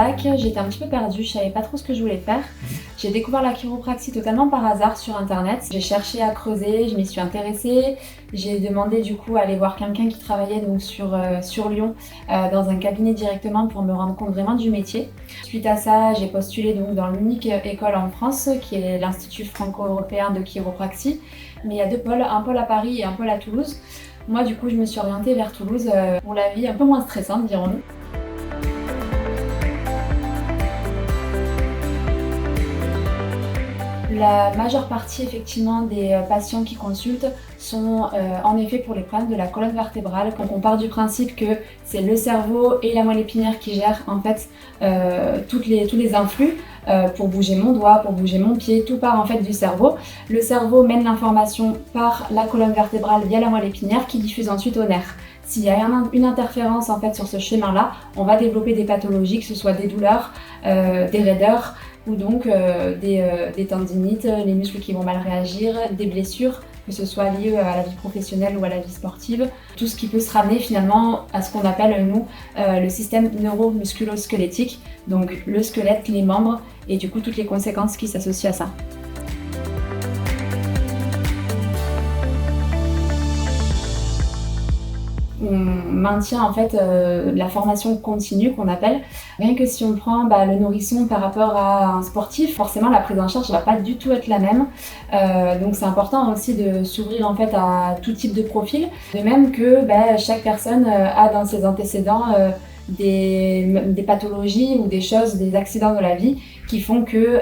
bac, j'étais un petit peu perdue, je savais pas trop ce que je voulais faire. J'ai découvert la chiropraxie totalement par hasard sur internet. J'ai cherché à creuser, je m'y suis intéressée. J'ai demandé du coup à aller voir quelqu'un qui travaillait donc sur Lyon dans un cabinet directement pour me rendre compte vraiment du métier. Suite à ça, j'ai postulé donc dans l'unique école en France qui est l'Institut franco-européen de chiropraxie. Mais il y a deux pôles, un pôle à Paris et un pôle à Toulouse. Moi du coup je me suis orientée vers Toulouse pour la vie un peu moins stressante dirons-nous. La majeure partie effectivement des patients qui consultent sont en effet pour les problèmes de la colonne vertébrale. Donc on part du principe que c'est le cerveau et la moelle épinière qui gèrent en fait tous les influx pour bouger mon doigt, pour bouger mon pied, tout part en fait du cerveau. Le cerveau mène l'information par la colonne vertébrale via la moelle épinière qui diffuse ensuite aux nerfs. S'il y a une interférence en fait sur ce chemin-là, on va développer des pathologies, que ce soit des douleurs, des raideurs, ou donc des tendinites, les muscles qui vont mal réagir, des blessures, que ce soit liées à la vie professionnelle ou à la vie sportive. Tout ce qui peut se ramener finalement à ce qu'on appelle nous le système neuromusculo-squelettique, donc le squelette, les membres et du coup toutes les conséquences qui s'associent à ça. On maintient en fait la formation continue qu'on appelle. Rien que si on prend le nourrisson par rapport à un sportif, forcément la prise en charge ne va pas du tout être la même. Donc c'est important aussi de s'ouvrir en fait à tout type de profil. De même que chaque personne a dans ses antécédents des pathologies ou des choses, des accidents de la vie qui font que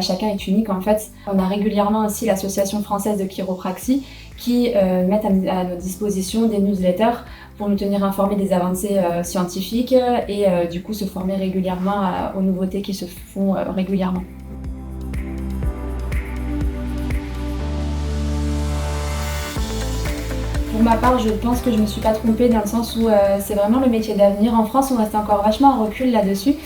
chacun est unique en fait. On a régulièrement aussi l'Association française de chiropraxie qui mettent à notre disposition des newsletters pour nous tenir informés des avancées scientifiques et du coup se former régulièrement aux nouveautés qui se font régulièrement. Pour ma part, je pense que je ne me suis pas trompée dans le sens où c'est vraiment le métier d'avenir. En France, on reste encore vachement en recul là-dessus.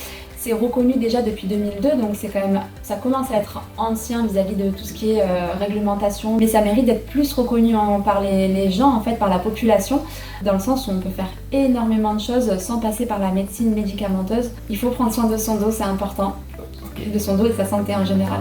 C'est reconnu déjà depuis 2002, donc ça commence à être ancien vis-à-vis de tout ce qui est réglementation. Mais ça mérite d'être plus reconnu par les gens, en fait, par la population, dans le sens où on peut faire énormément de choses sans passer par la médecine médicamenteuse. Il faut prendre soin de son dos, c'est important, de son dos et de sa santé en général.